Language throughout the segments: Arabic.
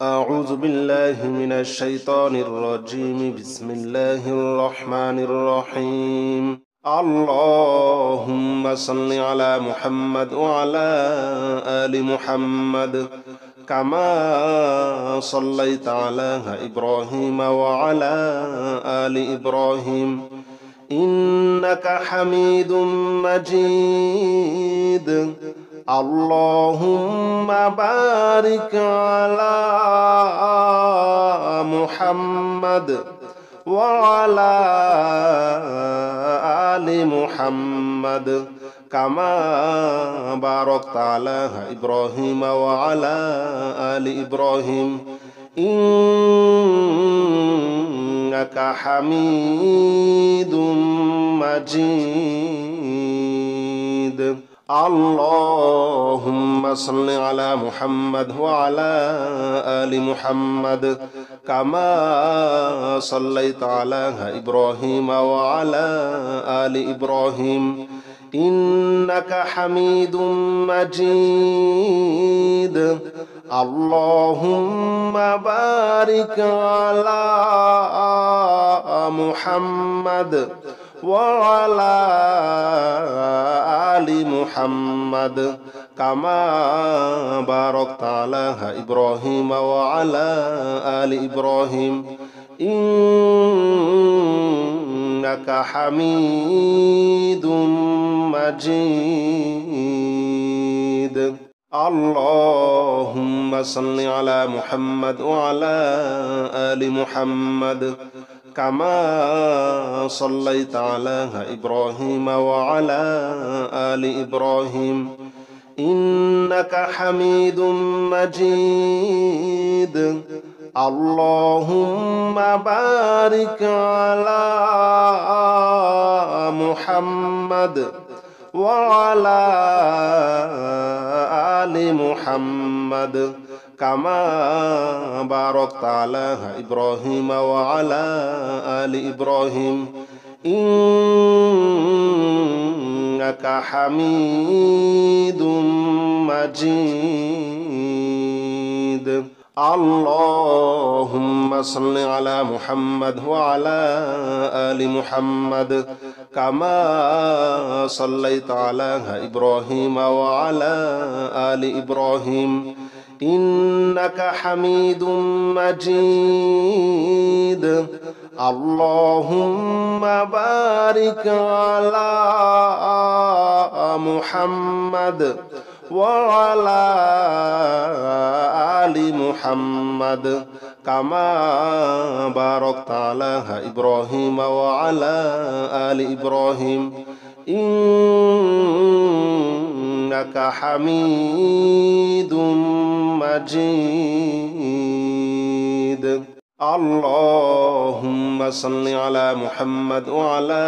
أعوذ بالله من الشيطان الرجيم. بسم الله الرحمن الرحيم. اللهم صل على محمد وعلى آل محمد كما صليت على إبراهيم وعلى آل إبراهيم إنك حميد مجيد. اللهم بارك على محمد وعلى آل محمد كما باركت على إبراهيم وعلى آل إبراهيم إنك حميد مجيد. اللهم صل على محمد وعلى آل محمد كما صليت على إبراهيم وعلى آل إبراهيم إنك حميد مجيد. اللهم بارك على محمد وعلى آل محمد كما باركت على إبراهيم وعلى آل إبراهيم إنك حميد مجيد. اللهم صل على محمد وعلى آل محمد كما صليت على إبراهيم وعلى آل إبراهيم إنك حميد مجيد. اللهم بارك على محمد وعلى آل محمد كما باركت على إبراهيم وعلى آل إبراهيم إنك حميد مجيد. اللهم صل على محمد وعلى آل محمد كما صليت على إبراهيم وعلى آل إبراهيم إنك حميد مجيد. اللهم بارك على محمد وعلى آل محمد كما باركت على إبراهيم وعلى آل إبراهيم إنك حميد مجيد. اللهم صل على محمد وعلى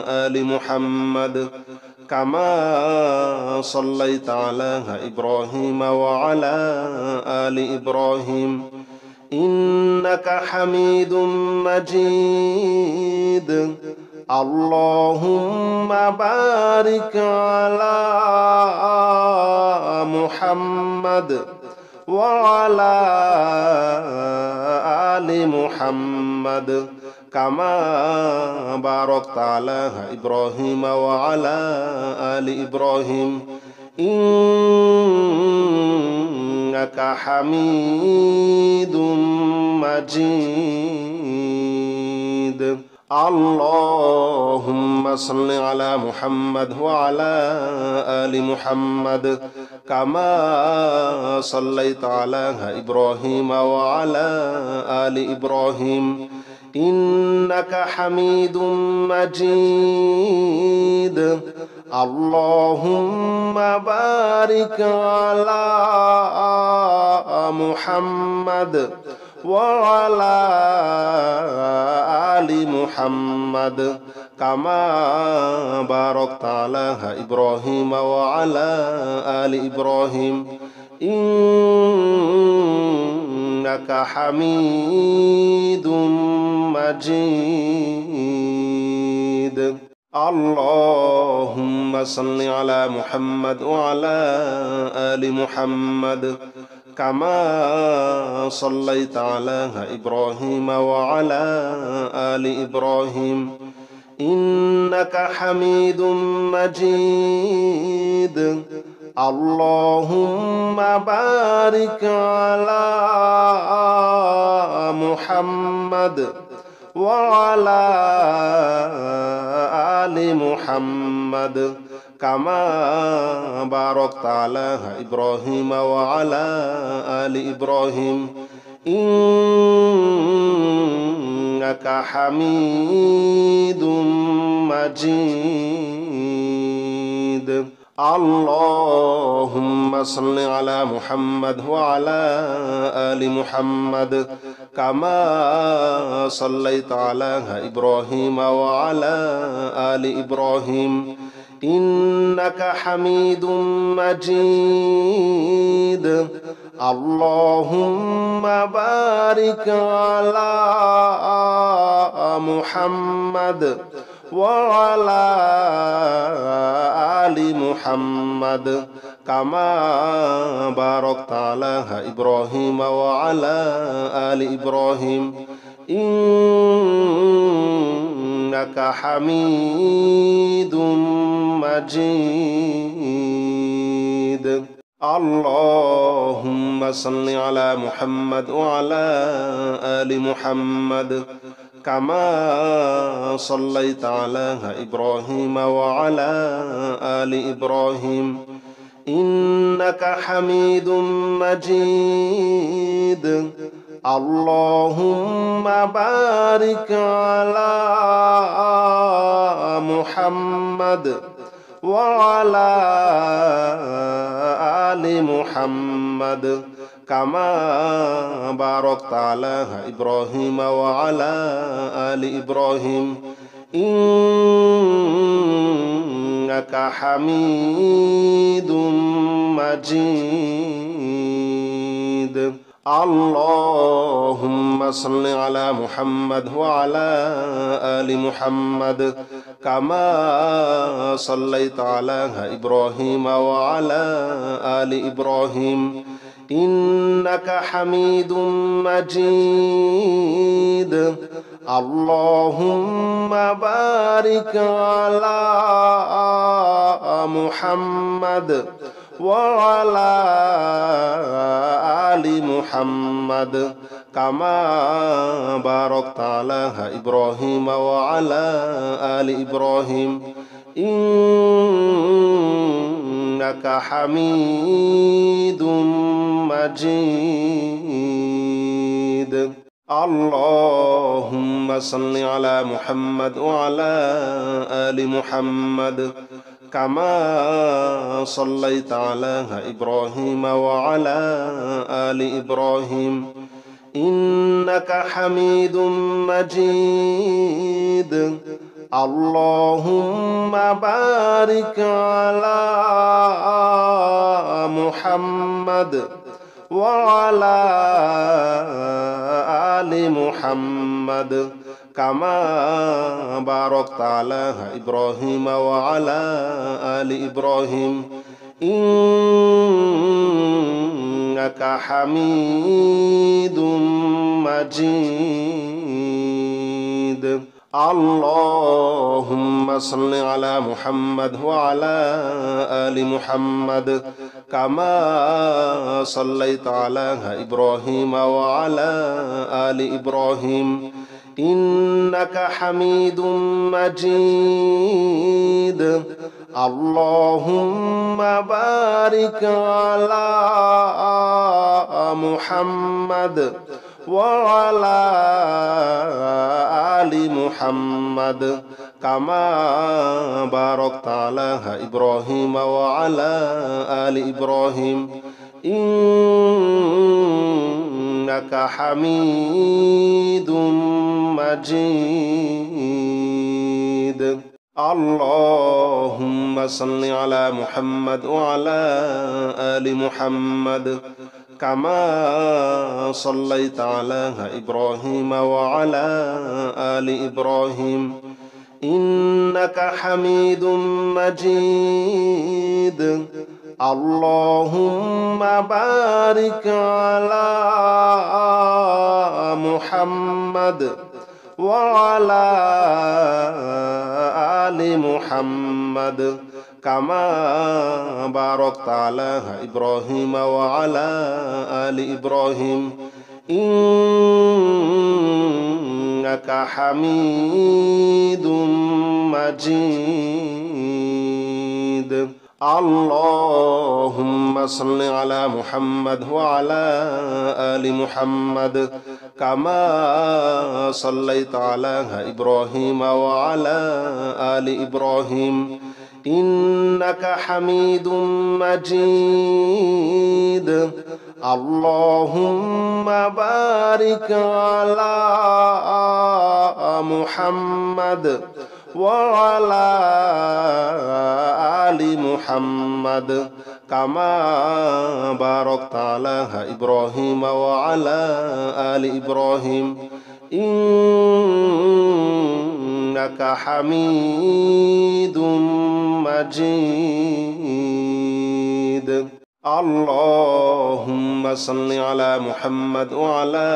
آل محمد كما صليت على إبراهيم وعلى آل إبراهيم إنك حميد مجيد. اللهم بارك على محمد وعلى آل محمد كما باركت على إبراهيم وعلى آل إبراهيم إنك حميد مجيد. اللهم صل على محمد وعلى آل محمد كما صليت على إبراهيم وعلى آل إبراهيم إنك حميد مجيد. اللهم بارك على محمد وعلى آل محمد كما باركت على إبراهيم وعلى آل إبراهيم إنك حميد مجيد. اللهم صل على محمد وعلى آل محمد كما صليت على إبراهيم وعلى آل إبراهيم إنك حميد مجيد اللهم بارك على محمد وعلى آل محمد كما باركت على إبراهيم وعلى آل إبراهيم إنك حميد مجيد اللهم صل على محمد وعلى آل محمد كما صليت على إبراهيم وعلى آل إبراهيم إنك حميد مجيد اللهم بارك على محمد وعلى آل محمد كما باركت على إبراهيم وعلى آل إبراهيم إنك حميد مجيد اللهم صل على محمد وعلى آل محمد كما صليت على إبراهيم وعلى آل إبراهيم إنك حميد مجيد اللهم بارك على محمد وعلى آل محمد كما باركت على إبراهيم وعلى آل إبراهيم إنك حميد مجيد اللهم صل على محمد وعلى آل محمد كما صليت على إبراهيم وعلى آل إبراهيم إنك حميد مجيد اللهم بارك على محمد وعلى آل محمد كما باركت على إبراهيم وعلى آل إبراهيم إنك حميد مجيد اللهم صل على محمد وعلى آل محمد كما صليت على إبراهيم وعلى آل إبراهيم إنك حميد مجيد اللهم بارك على محمد وعلى آل محمد كما باركت على إبراهيم وعلى آل إبراهيم إنك حميد مجيد اللهم صل على محمد وعلى آل محمد كما صليت على إبراهيم وعلى آل إبراهيم إنك حميد مجيد اللهم بارك على محمد وعلى آل محمد كما باركت على إبراهيم وعلى آل إبراهيم إنك حميد مجيد اللهم صل على محمد وعلى آل محمد كما صليت على إبراهيم وعلى آل إبراهيم إنك حميد مجيد اللهم بارك على محمد وعلى آل محمد كما باركت على إبراهيم وعلى آل إبراهيم إنك حميد مجيد اللهم صل على محمد وعلى آل محمد كما صليت على إبراهيم وعلى آل إبراهيم إنك حميد مجيد اللهم بارك على محمد وعلى آل محمد كما باركت على إبراهيم وعلى آل إبراهيم إنك حميد مجيد اللهم صل على محمد وعلى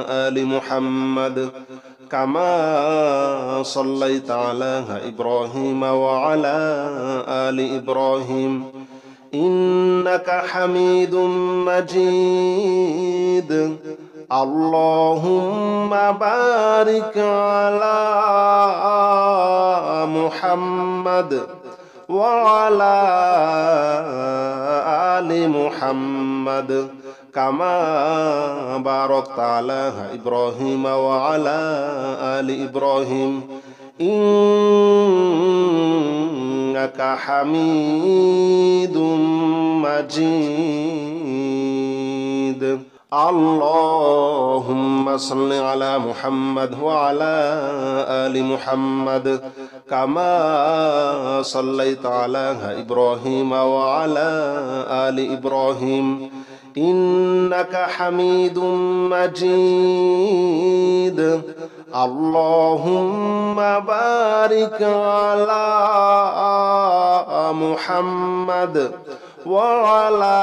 آل محمد كما صليت على إبراهيم وعلى آل إبراهيم إنك حميد مجيد اللهم بارك على محمد وعلى آل محمد كما باركت على إبراهيم وعلى آل إبراهيم إنك حميد مجيد اللهم صل على محمد وعلى آل محمد كما صليت على إبراهيم وعلى آل إبراهيم إنك حميد مجيد اللهم بارك على محمد وعلى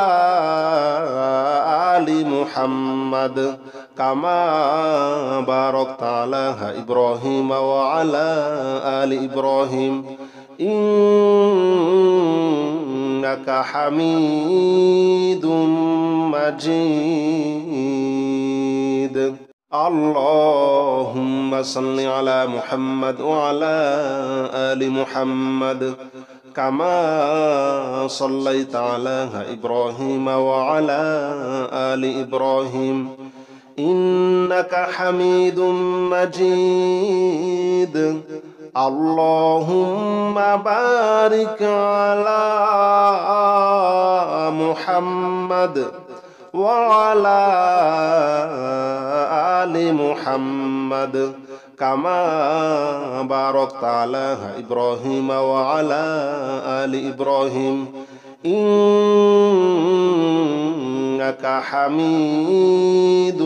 آل محمد كما باركت على إبراهيم وعلى آل إبراهيم إنك حميد مجيد اللهم صل على محمد وعلى آل محمد كما صليت على إبراهيم وعلى آل إبراهيم إنك حميد مجيد اللهم بارك على محمد وعلى آل محمد كما باركت على إبراهيم وعلى آل إبراهيم إنك حميد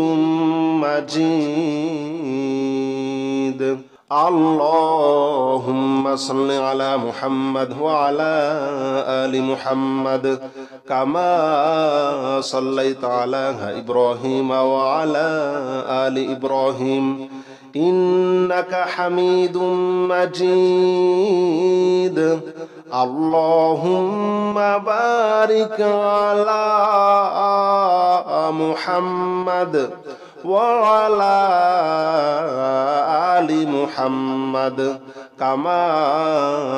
مجيد اللهم صل على محمد وعلى آل محمد كما صليت على إبراهيم وعلى آل إبراهيم إنك حميد مجيد اللهم بارك على محمد وعلى آل محمد كما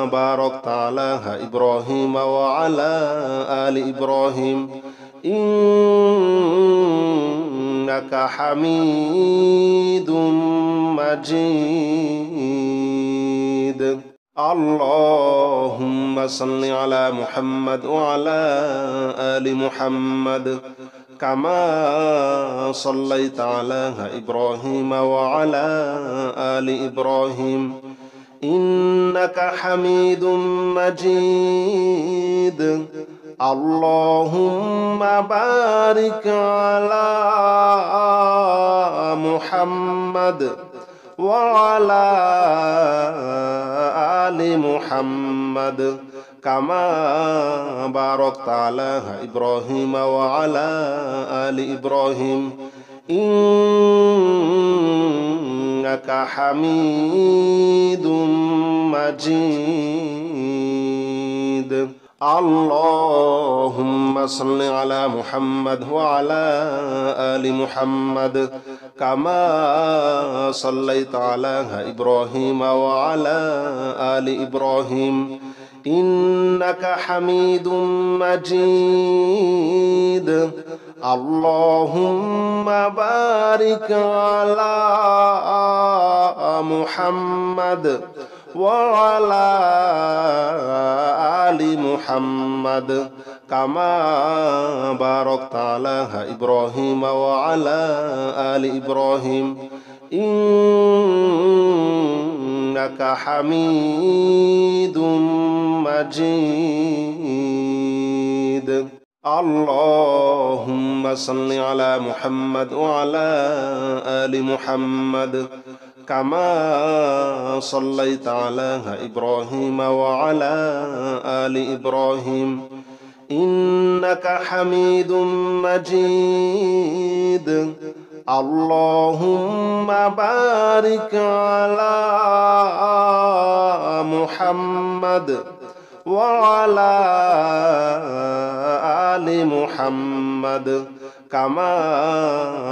باركت على إبراهيم وعلى آل إبراهيم إنك حميد مجيد اللهم صل على محمد وعلى آل محمد كما صليت على إبراهيم وعلى آل إبراهيم إنك حميد مجيد اللهم بارك على محمد وعلى آل محمد كما باركت على إبراهيم وعلى آل إبراهيم إنك حميد مجيد. اللهم صل على محمد وعلى آل محمد كما صليت على إبراهيم وعلى آل إبراهيم إنك حميد مجيد. اللهم بارك على محمد وعلى آل محمد كما باركت على إبراهيم وعلى آل إبراهيم إنك حميد مجيد. اللهم صل على محمد وعلى آل محمد كما صليت على إبراهيم وعلى آل إبراهيم إنك حميد مجيد. اللهم بارك على محمد وعلى آل محمد كما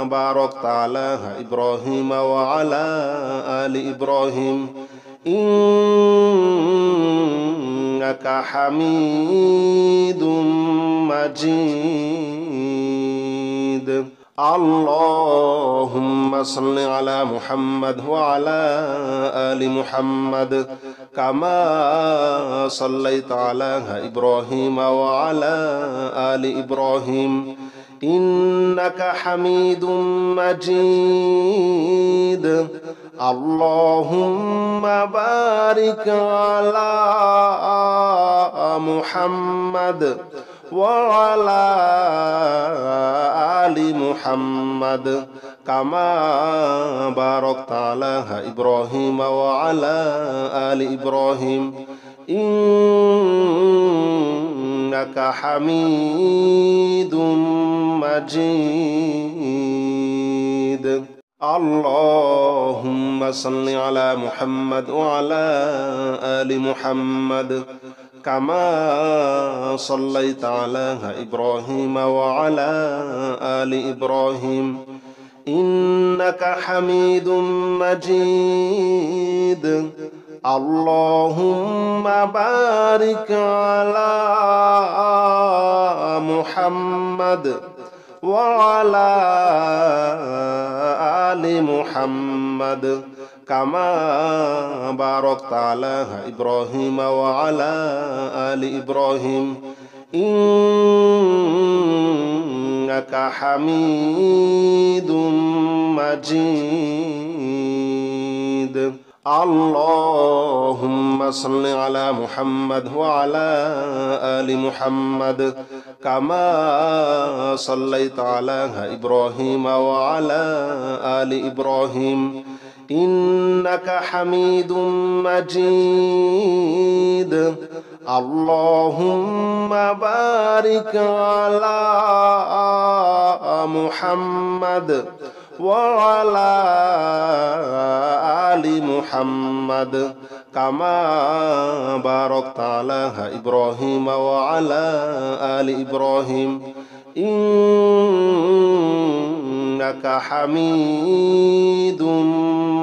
باركت على إبراهيم وعلى آل إبراهيم إنك حميد مجيد. اللهم صل على محمد وعلى آل محمد كما صليت على إبراهيم وعلى آل إبراهيم إنك حميد مجيد. اللهم بارك على محمد وعلى آل محمد كما باركت على إبراهيم وعلى آل إبراهيم إنك حميد مجيد. اللهم صل على محمد وعلى آل محمد كما صليت على إبراهيم وعلى آل إبراهيم إنك حميد مجيد. اللهم بارك على محمد وعلى آل محمد كما باركت على إبراهيم وعلى آل إبراهيم إنك حميد مجيد. اللهم صل على محمد وعلى آل محمد كما صليت على إبراهيم وعلى آل إبراهيم إنك حميد مجيد. اللهم بارك على محمد وعلى آل محمد كما باركت على إبراهيم وعلى آل إبراهيم إنك حميد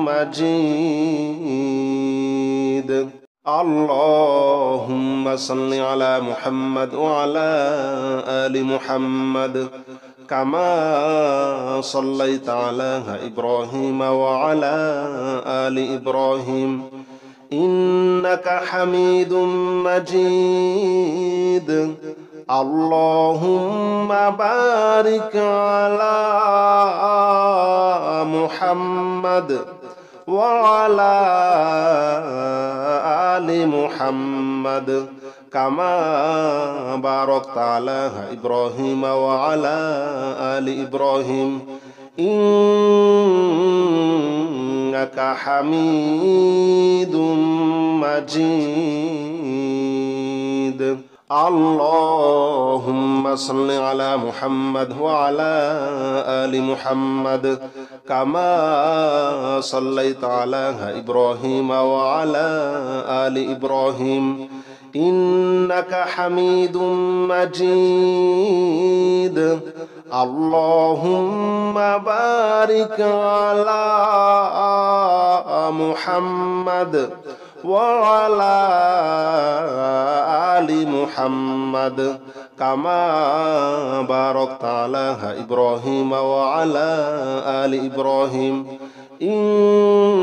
مجيد. اللهم صل على محمد وعلى آل محمد كما صليت على إبراهيم وعلى آل إبراهيم إنك حميد مجيد. اللهم بارك على محمد وعلى آل محمد كما باركت على إبراهيم وعلى آل إبراهيم إنك حميد مجيد. اللهم صل على محمد وعلى آل محمد كما صليت على إبراهيم وعلى آل إبراهيم إنك حميد مجيد اللهم بارك على محمد وعلى آل محمد كما باركت على إبراهيم وعلى آل إبراهيم إنك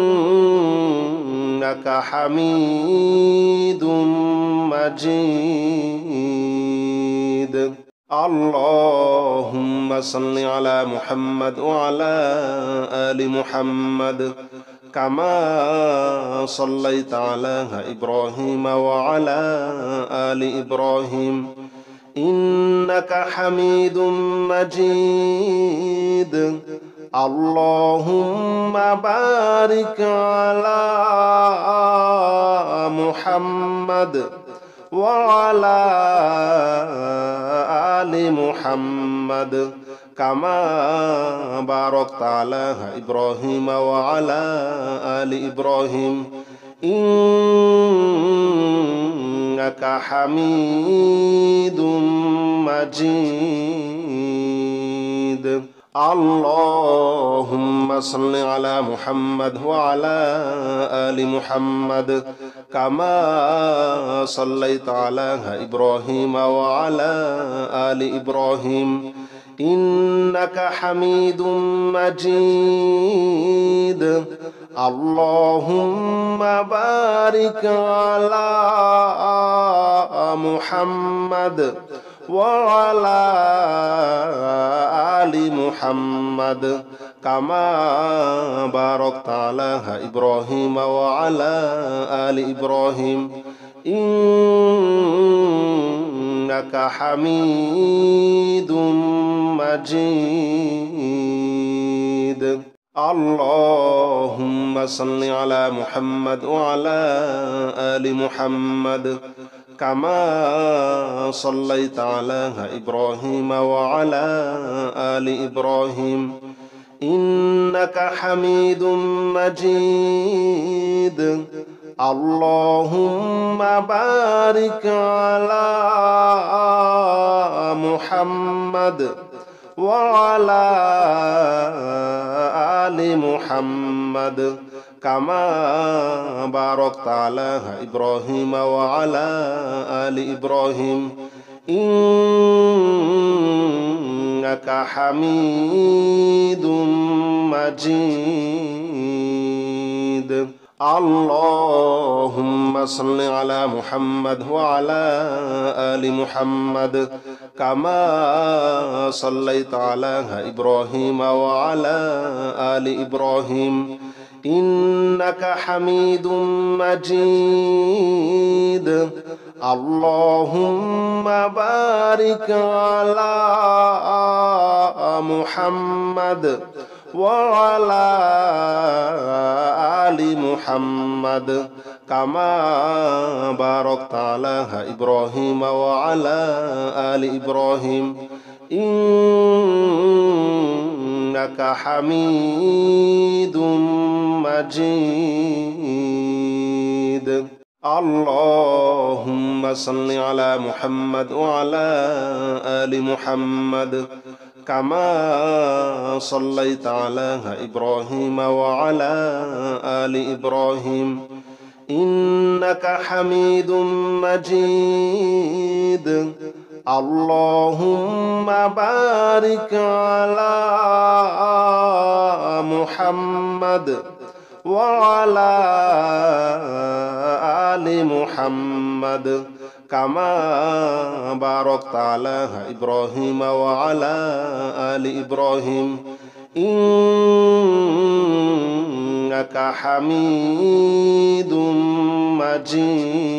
حميد مجيد اللهم صل على محمد وعلى آل محمد كما صليت على إبراهيم وعلى آل إبراهيم إنك حميد مجيد اللهم بارك على محمد وعلى آل محمد كما باركت على إبراهيم وعلى آل إبراهيم إنك حميد مجيد اللهم صل على محمد وعلى آل محمد كما صليت على إبراهيم وعلى آل إبراهيم إنك حميد مجيد اللهم بارك على محمد وعلى آل محمد كما باركت على إبراهيم وعلى آل إبراهيم إنك حميد مجيد اللهم صل على محمد وعلى آل محمد كما صليت على إبراهيم وعلى آل إبراهيم إنك حميد مجيد اللهم بارك على محمد وعلى آل محمد كما باركت على إبراهيم وعلى آل إبراهيم إنك حميد مجيد اللهم صل على محمد وعلى آل محمد كما صليت على إبراهيم وعلى آل إبراهيم إنك حميد مجيد اللهم بارك على محمد وعلى آل محمد كما باركت على إبراهيم وعلى آل إبراهيم إنك حميد مجيد اللهم صل على محمد وعلى آل محمد كما صليت على إبراهيم وعلى آل إبراهيم إنك حميد مجيد اللهم بارك على محمد وعلى آل محمد كما باركت على إبراهيم وعلى آل إبراهيم إنك حميد مجيد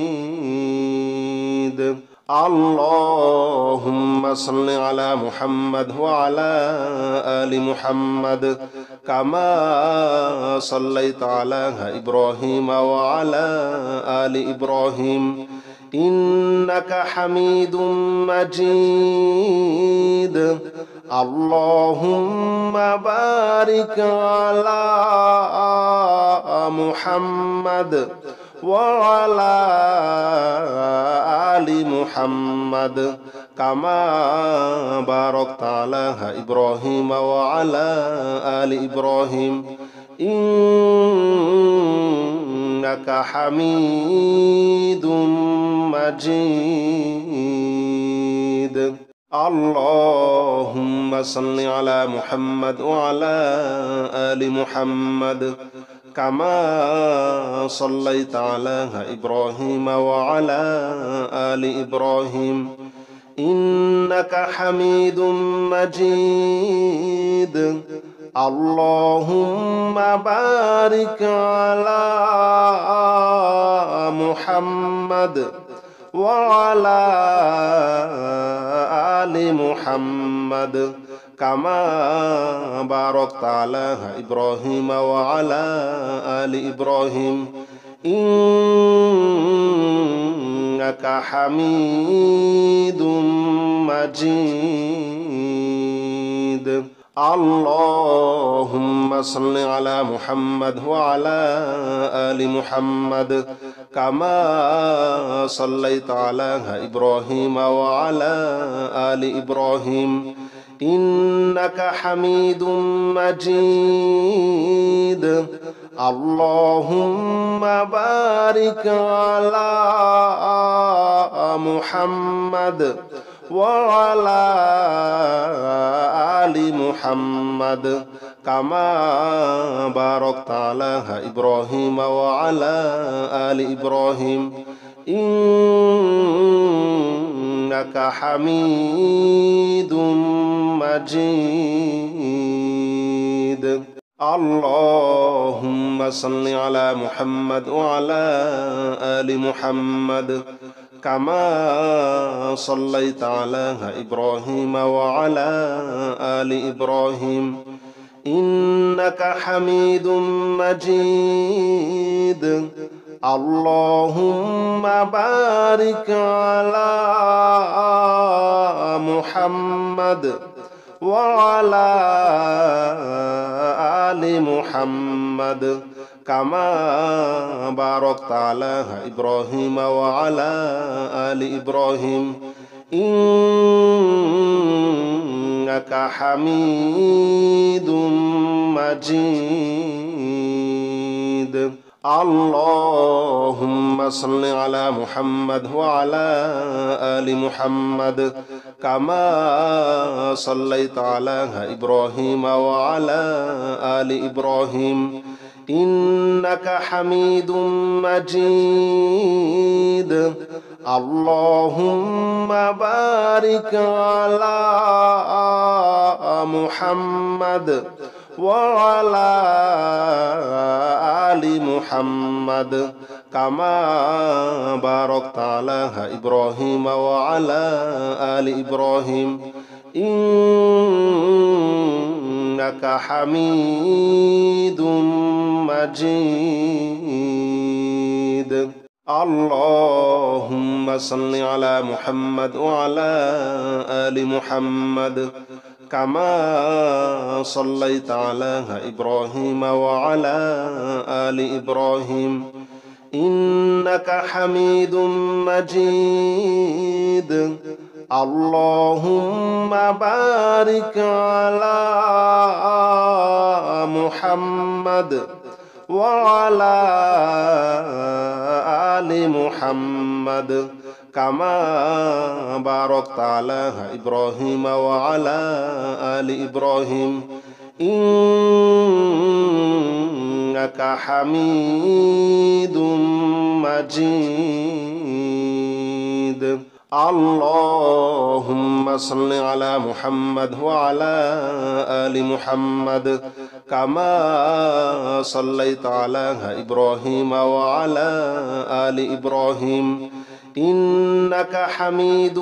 اللهم صل على محمد وعلى آل محمد كما صليت على إبراهيم وعلى آل إبراهيم إنك حميد مجيد اللهم بارك على محمد وعلى آل محمد كما باركت على إبراهيم وعلى آل إبراهيم إنك حميد مجيد. اللهم صل على محمد وعلى آل محمد كما صليت على إبراهيم وعلى آل إبراهيم إنك حميد مجيد. اللهم بارك على محمد وعلى آل محمد كما باركت على إبراهيم وعلى آل إبراهيم إنك حميد مجيد. اللهم صل على محمد وعلى آل محمد كما صليت على إبراهيم وعلى آل إبراهيم إنك حميد مجيد. اللهم بارك على محمد وعلى آل محمد كما باركت على إبراهيم وعلى آل إبراهيم إنك حميد مجيد. اللهم صل على محمد وعلى آل محمد كما صليت على إبراهيم وعلى آل إبراهيم إنك حميد مجيد. اللهم بارك على محمد وعلى آل محمد كما باركت على إبراهيم وعلى آل إبراهيم إنك حميد مجيد. اللهم صل على محمد وعلى آل محمد كما صليت على إبراهيم وعلى آل إبراهيم إنك حميد مجيد. اللهم بارك على محمد وعلى آل محمد كما باركت على إبراهيم وعلى آل إبراهيم إنك حميد مجيد. اللهم صل على محمد وعلى آل محمد كما صليت على إبراهيم وعلى آل إبراهيم إنك حميد مجيد. اللهم بارك على محمد وعلى آل محمد كما باركت على إبراهيم وعلى آل إبراهيم إنك حميد مجيد. اللهم صل على محمد وعلى آل محمد كما صليت على إبراهيم وعلى آل إبراهيم إنك حميد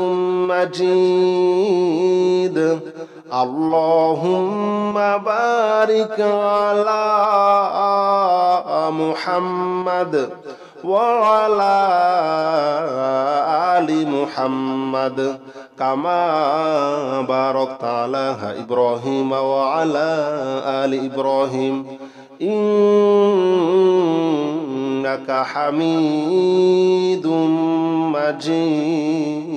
مجيد. اللهم بارك على محمد وعلى آل محمد كما باركت على إبراهيم وعلى آل إبراهيم إنك حميد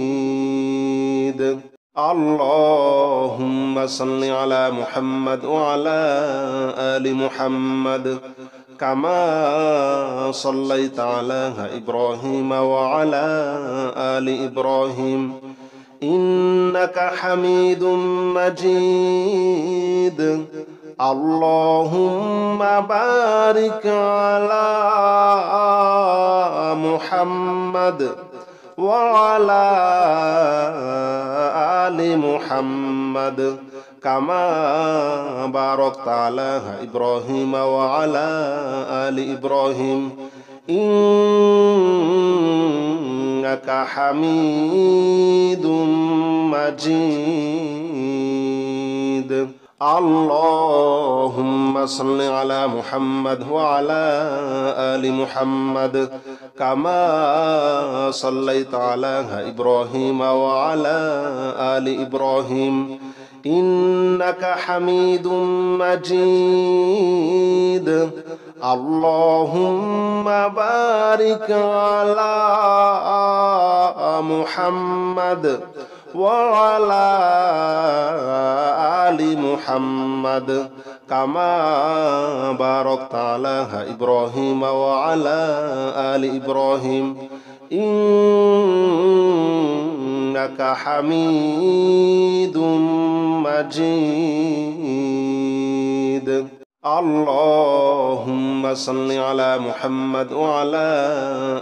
مجيد اللهم صل على محمد وعلى آل محمد كما صليت على إبراهيم وعلى آل إبراهيم إنك حميد مجيد اللهم بارك على محمد وعلى آل محمد كما باركت على إبراهيم وعلى آل إبراهيم إنك حميد مجيد اللهم صل على محمد وعلى آل محمد كما صليت على إبراهيم وعلى آل إبراهيم إنك حميد مجيد اللهم بارك على محمد وعلى آل محمد كما باركت على إبراهيم وعلى آل إبراهيم إنك حميد مجيد اللهم صل على محمد وعلى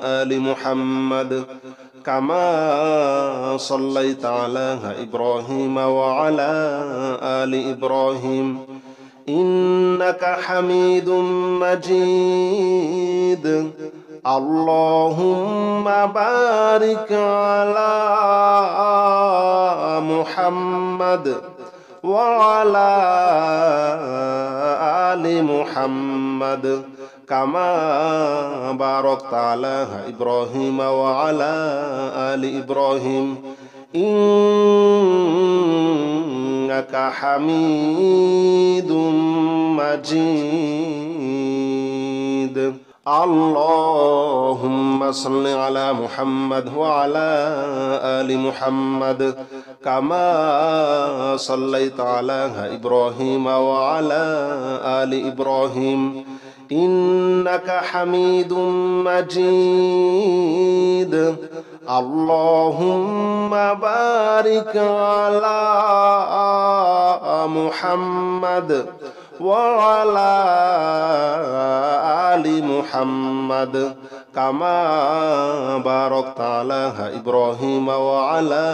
آل محمد كما صليت على إبراهيم وعلى آل إبراهيم إنك حميد مجيد اللهم بارك على محمد وعلى آل محمد كما باركت على إبراهيم وعلى آل إبراهيم إنك حميد مجيد اللهم صل على محمد وعلى آل محمد كما صليت على إبراهيم وعلى آل إبراهيم إنك حميد مجيد اللهم بارك على محمد وعلى آل محمد كما باركت على إبراهيم وعلى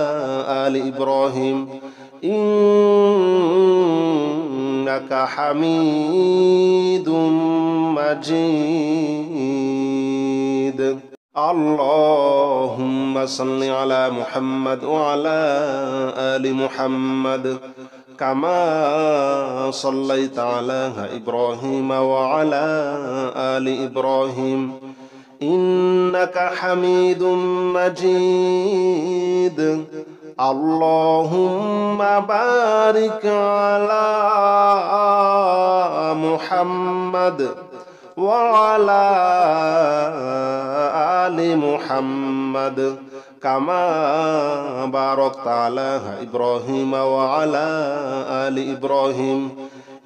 آل إبراهيم إنك حميد مجيد اللهم صل على محمد وعلى آل محمد كما صليت على إبراهيم وعلى آل إبراهيم إنك حميد مجيد اللهم بارك على محمد وعلى آل محمد كما باركت على إبراهيم وعلى آل إبراهيم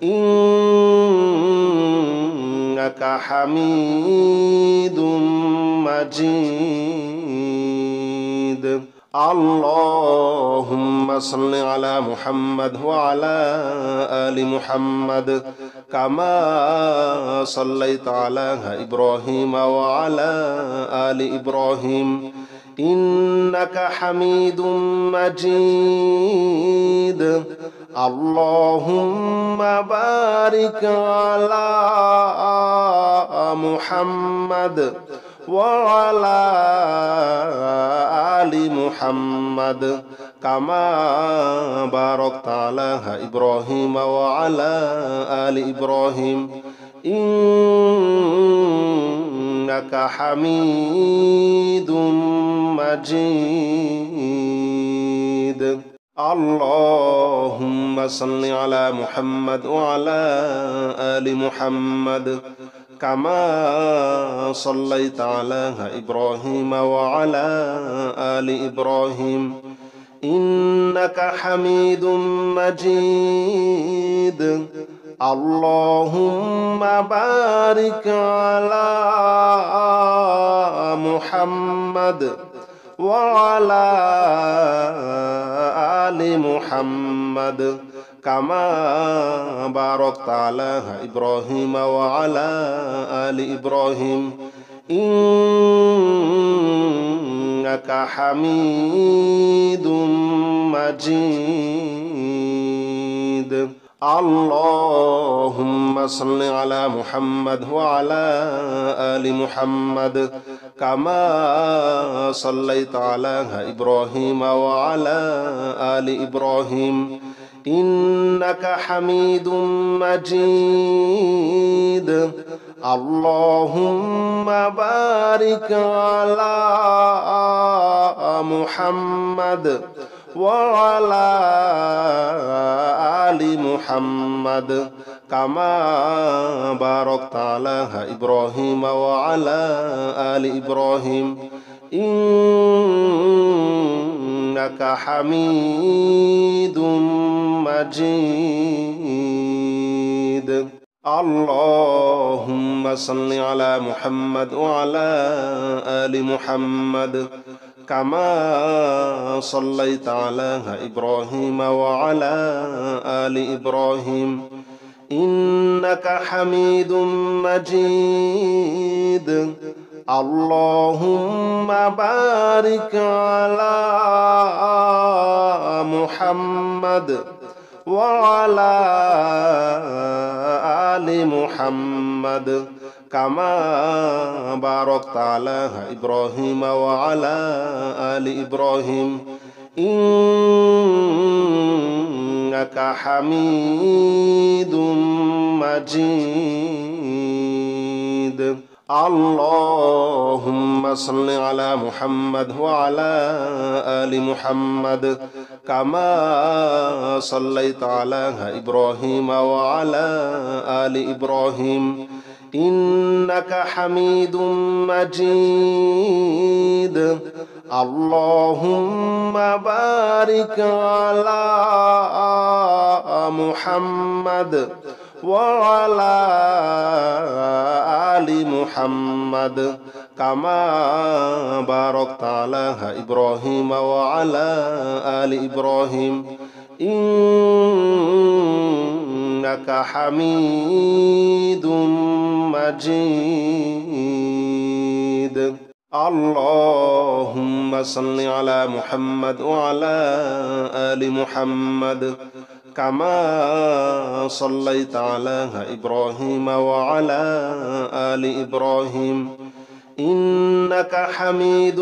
إنك حميد مجيد اللهم صل على محمد وعلى آل محمد كما صليت على إبراهيم وعلى آل إبراهيم إنك حميد مجيد اللهم بارك على محمد وعلى آل محمد كما باركت على إبراهيم وعلى آل إبراهيم إنك حميد مجيد اللهم صل على محمد وعلى آل محمد كما صليت على إبراهيم وعلى آل إبراهيم إنك حميد مجيد اللهم بارك على محمد وعلى آل محمد كما باركت على إبراهيم وعلى آل إبراهيم إنك حميد مجيد اللهم صل على محمد وعلى آل محمد كما صليت على إبراهيم وعلى آل إبراهيم إنك حميد مجيد اللهم بارك على محمد وعلى آل محمد كما باركت على إبراهيم وعلى آل إبراهيم إنك حميد مجيد اللهم صل على محمد وعلى آل محمد كما صليت على إبراهيم وعلى آل إبراهيم إنك حميد مجيد اللهم بارك على محمد وعلى آل محمد كما باركت على إبراهيم وعلى آل إبراهيم إنك حميد مجيد اللهم صل على محمد وعلى آل محمد كما صليت على إبراهيم وعلى آل إبراهيم إنك حميد مجيد اللهم بارك على محمد وعلى آل محمد كما باركت على إبراهيم وعلى آل إبراهيم إنك حميد مجيد اللهم صل على محمد وعلى آل محمد كما صليت على إبراهيم وعلى آل إبراهيم إنك حميد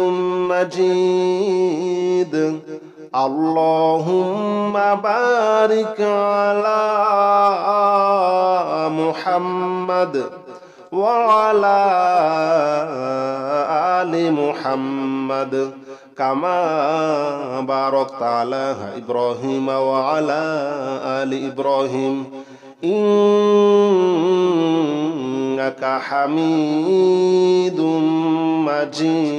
مجيد اللهم بارك على محمد وعلى آل محمد كما باركت على إبراهيم وعلى آل إبراهيم إنك حميد مجيد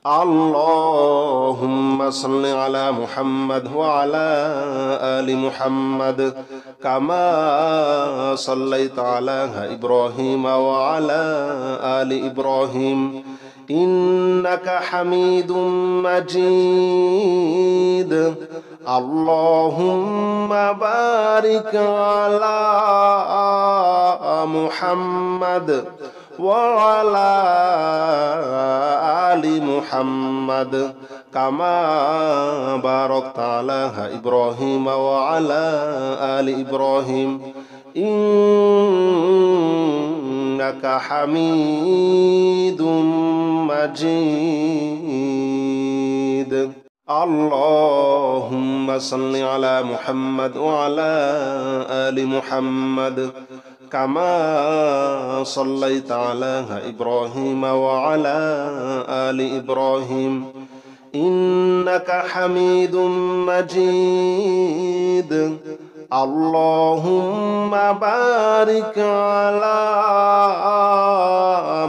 اللهم صل على محمد وعلى آل محمد كما صليت على إبراهيم وعلى آل إبراهيم إنك حميد مجيد اللهم بارك على محمد وعلى آل محمد كما باركت على إبراهيم وعلى آل إبراهيم إنك حميد مجيد اللهم صل على محمد وعلى آل محمد كما صليت على إبراهيم وعلى آل إبراهيم إنك حميد مجيد. اللهم بارك على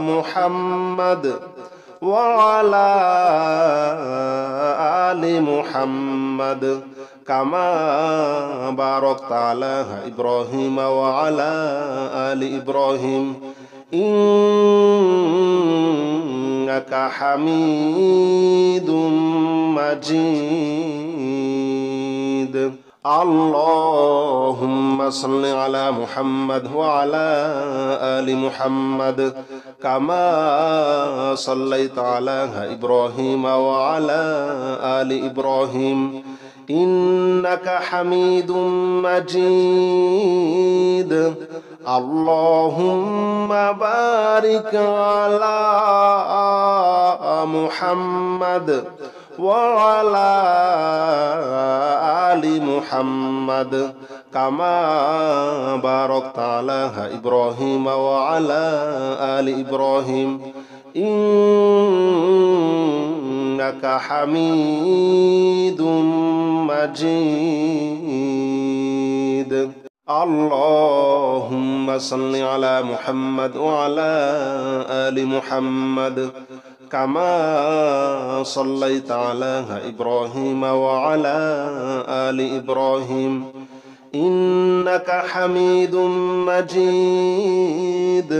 محمد وعلى آل محمد كما باركت على إبراهيم وعلى آل إبراهيم إنك حميد مجيد. اللهم صل على محمد وعلى آل محمد كما صليت على إبراهيم وعلى آل إبراهيم إنك حميد مجيد. اللهم بارك على محمد وعلى آل محمد كما باركت على إبراهيم وعلى آل إبراهيم إنك حميد مجيد. اللهم صل على محمد وعلى آل محمد كما صليت على إبراهيم وعلى آل إبراهيم إنك حميد مجيد.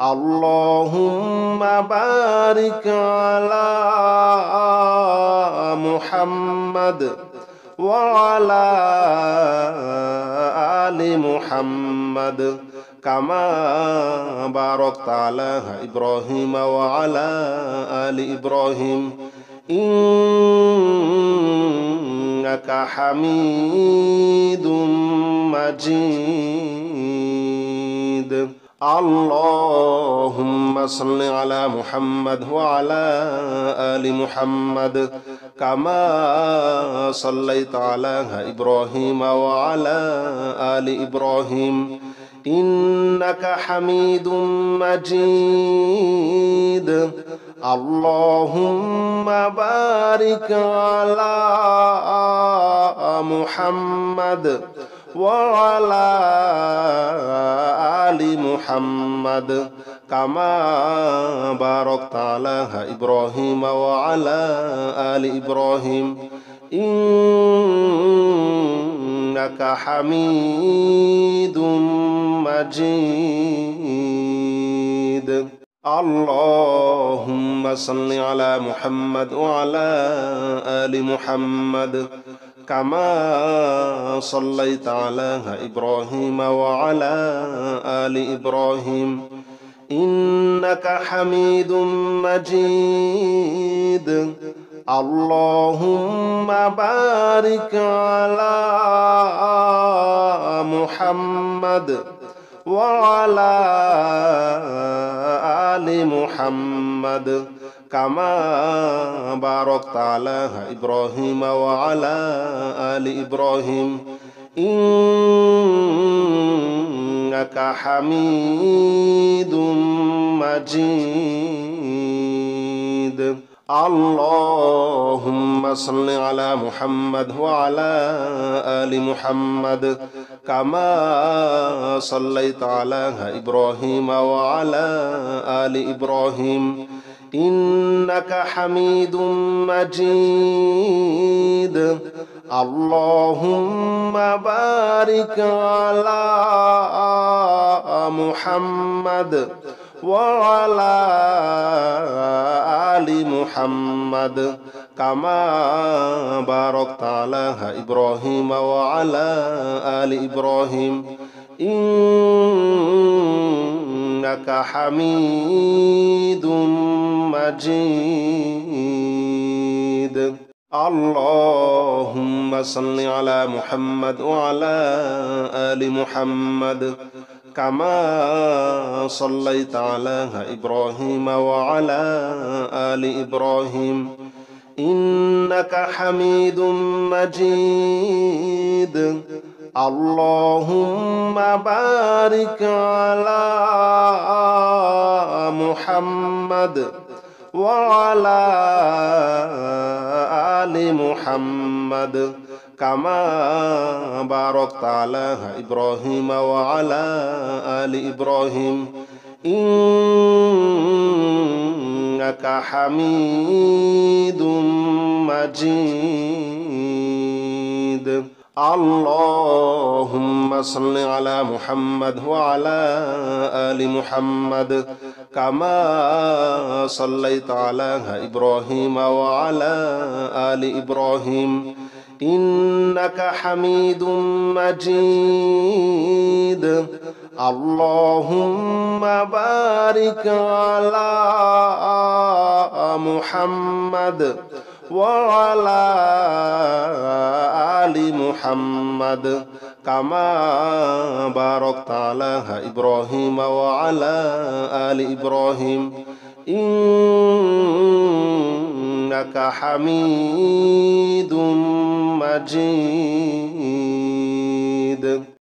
اللهم بارك على محمد وعلى آل محمد كما باركت على إبراهيم وعلى آل إبراهيم إنك حميد مجيد. اللهم صل على محمد وعلى آل محمد كما صليت على إبراهيم وعلى آل إبراهيم إنك حميد مجيد. اللهم بارك على محمد وعلى آل محمد كما باركت على إبراهيم وعلى آل إبراهيم إنك حميد مجيد. اللهم صل على محمد وعلى آل محمد كما صليت على إبراهيم وعلى آل إبراهيم إنك حميد مجيد. اللهم بارك على محمد وعلى آل محمد كما باركت على إبراهيم وعلى آل إبراهيم إنك حميد مجيد. اللهم صل على محمد وعلى آل محمد كما صليت على إبراهيم وعلى آل إبراهيم إنك حميد مجيد. اللهم بارك على محمد وعلى آل محمد كما باركت على إبراهيم وعلى آل إبراهيم إنك حميد مجيد. اللهم صل على محمد وعلى آل محمد كما صليت على إبراهيم وعلى آل إبراهيم إنك حميد مجيد. اللهم بارك على محمد وعلى آل محمد كما باركت على إبراهيم وعلى آل إبراهيم إنك حميد مجيد. اللهم صل على محمد وعلى آل محمد كما صليت على إبراهيم وعلى آل إبراهيم إنك حميد مجيد. اللهم بارك على محمد وعلى آل محمد كما باركت على إبراهيم وعلى آل إبراهيم إنك حميد مجيد.